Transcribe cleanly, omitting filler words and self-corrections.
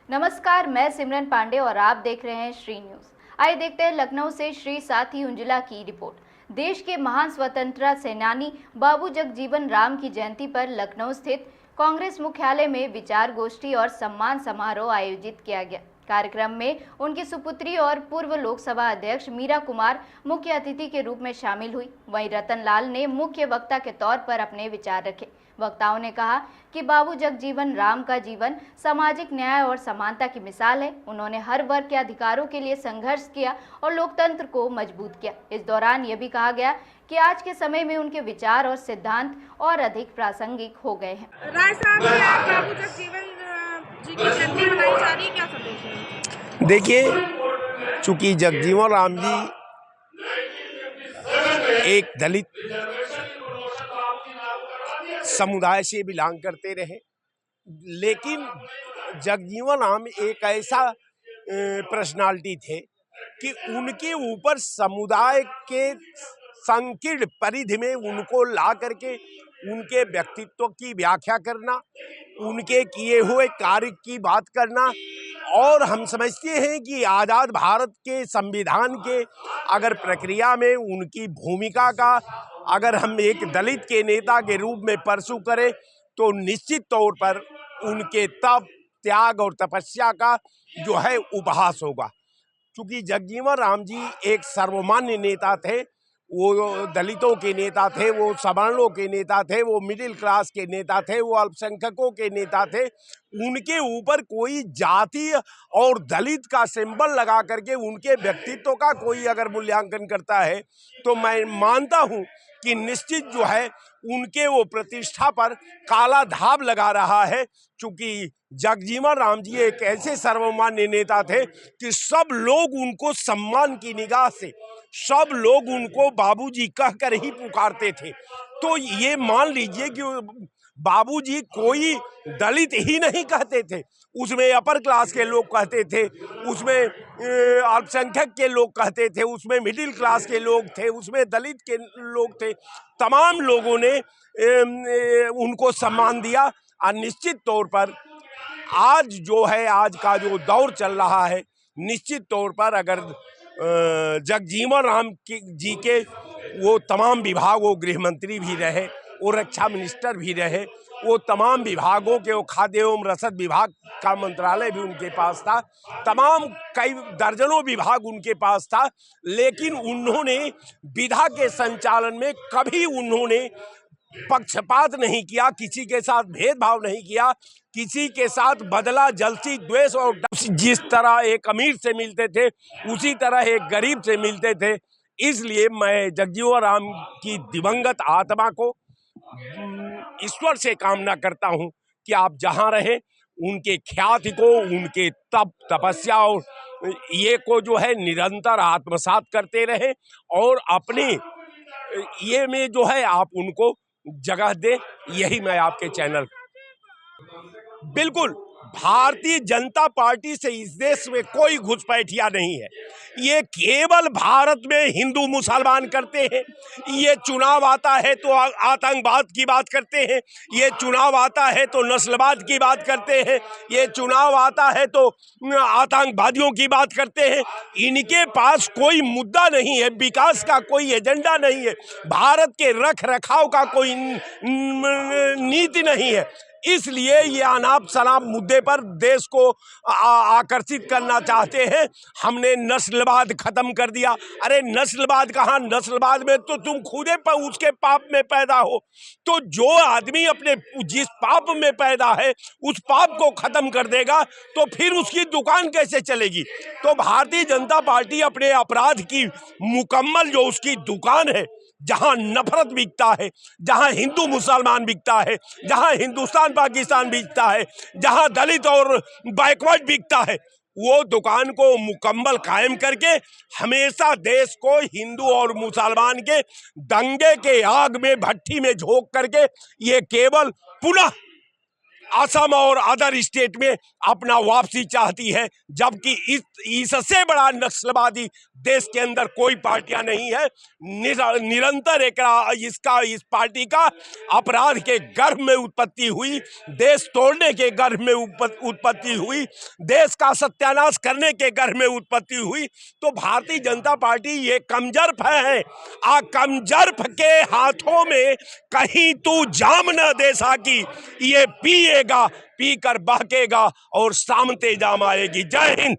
नमस्कार, मैं सिमरन पांडे और आप देख रहे हैं श्री न्यूज। आइए देखते हैं लखनऊ से श्री साथी उंजला की रिपोर्ट। देश के महान स्वतंत्रता सेनानी बाबू जगजीवन राम की जयंती पर लखनऊ स्थित कांग्रेस मुख्यालय में विचार गोष्ठी और सम्मान समारोह आयोजित किया गया। कार्यक्रम में उनकी सुपुत्री और पूर्व लोकसभा अध्यक्ष मीरा कुमार मुख्य अतिथि के रूप में शामिल हुई। वहीं रतन लाल ने मुख्य वक्ता के तौर पर अपने विचार रखे। वक्ताओं ने कहा कि बाबू जगजीवन राम का जीवन सामाजिक न्याय और समानता की मिसाल है। उन्होंने हर वर्ग के अधिकारों के लिए संघर्ष किया और लोकतंत्र को मजबूत किया। इस दौरान यह भी कहा गया कि आज के समय में उनके विचार और सिद्धांत और अधिक प्रासंगिक हो गए हैं। राय साहब, आज बाबू जगजीवन जी की जयंती मनाई जा रही है, क्या संदेश है? देखिए, चूंकि जगजीवन राम जी एक दलित समुदाय से बिलोंग करते रहे, लेकिन जगजीवन राम एक ऐसा पर्सनालिटी थे कि उनके ऊपर समुदाय के संकीर्ण परिधि में उनको ला करके उनके व्यक्तित्व की व्याख्या करना, उनके किए हुए कार्य की बात करना। और हम समझते हैं कि आज़ाद भारत के संविधान के अगर प्रक्रिया में उनकी भूमिका का अगर हम एक दलित के नेता के रूप में परसू करें तो निश्चित तौर पर उनके तप, त्याग और तपस्या का जो है उपहास होगा। क्योंकि जगजीवन राम जी एक सर्वमान्य नेता थे, वो दलितों के नेता थे, वो सवर्णों के नेता थे, वो मिडिल क्लास के नेता थे, वो अल्पसंख्यकों के नेता थे। उनके ऊपर कोई जाति और दलित का सिंबल लगा करके उनके व्यक्तित्व का कोई अगर मूल्यांकन करता है तो मैं मानता हूं कि निश्चित जो है उनके वो प्रतिष्ठा पर काला धाब लगा रहा है। क्योंकि जगजीवन राम जी एक ऐसे सर्वमान्य नेता थे कि सब लोग उनको सम्मान की निगाह से, सब लोग उनको बाबूजी कहकर ही पुकारते थे। तो ये मान लीजिए कि बाबूजी कोई दलित ही नहीं कहते थे, उसमें अपर क्लास के लोग कहते थे, उसमें अल्पसंख्यक के लोग कहते थे, उसमें मिडिल क्लास के लोग थे, उसमें दलित के लोग थे। तमाम लोगों ने उनको सम्मान दिया। और निश्चित तौर पर आज जो है, आज का जो दौर चल रहा है, निश्चित तौर पर अगर जगजीवन राम जी के वो तमाम विभाग, वो गृह मंत्री भी रहे, वो रक्षा मिनिस्टर भी रहे, वो तमाम विभागों के, वो खाद्य एवं रसद विभाग का मंत्रालय भी उनके पास था, तमाम कई दर्जनों विभाग उनके पास था। लेकिन उन्होंने विधा के संचालन में कभी उन्होंने पक्षपात नहीं किया, किसी के साथ भेदभाव नहीं किया, किसी के साथ बदला, जलसी, द्वेष और जिस तरह एक अमीर से मिलते थे उसी तरह एक गरीब से मिलते थे। इसलिए मैं जगजीवन राम की दिवंगत आत्मा को ईश्वर से कामना करता हूं कि आप जहां रहें उनके ख्याति को, उनके तप, तपस्या और ये को जो है निरंतर आत्मसात करते रहें और अपने ये में जो है आप उनको जगह दे। यही मैं आपके चैनल बिल्कुल भारतीय जनता पार्टी से इस देश में कोई घुसपैठिया नहीं है। ये केवल भारत में हिंदू मुसलमान करते हैं। ये चुनाव आता है तो आतंकवाद की बात करते हैं, ये चुनाव आता है तो नस्लवाद की बात करते हैं, ये चुनाव आता है तो आतंकवादियों की बात करते हैं। इनके पास कोई मुद्दा नहीं है, विकास का कोई एजेंडा नहीं है, भारत के रख रखाव का कोई नीति नहीं है। इसलिए ये अनाप शनाप मुद्दे पर देश को आकर्षित करना चाहते हैं। हमने नस्लवाद खत्म कर दिया। अरे नस्लवाद कहाँ, नस्लवाद में तो तुम खुदे पर उसके पाप में पैदा हो। तो जो आदमी अपने जिस पाप में पैदा है उस पाप को खत्म कर देगा तो फिर उसकी दुकान कैसे चलेगी। तो भारतीय जनता पार्टी अपने अपराध की मुकम्मल जो उसकी दुकान है, जहां नफरत बिकता है, जहां हिंदू मुसलमान बिकता है, जहां हिंदुस्तान पाकिस्तान बिकता है, जहां दलित और बैकवर्ड बिकता है, वो दुकान को मुकम्मल कायम करके हमेशा देश को हिंदू और मुसलमान के दंगे के आग में, भट्टी में झोंक करके ये केवल पुनः असम और अदर स्टेट में अपना वापसी चाहती है, जबकि इससे बड़ा नक्सलवादी देश के अंदर कोई पार्टियां नहीं है। निरंतर इस पार्टी का अपराध के गर्भ में उत्पत्ति हुई, देश तोड़ने के गर्भ में उत्पत्ति हुई, देश का सत्यानाश करने के गर्भ में उत्पत्ति हुई। तो भारतीय जनता पार्टी ये कमजर्फ है, कमजर्फ के हाथों में कहीं तू जाम न दे सकी, ये पिएगा, पीकर बहकेगा और सामते जाम आएगी। जय हिंद।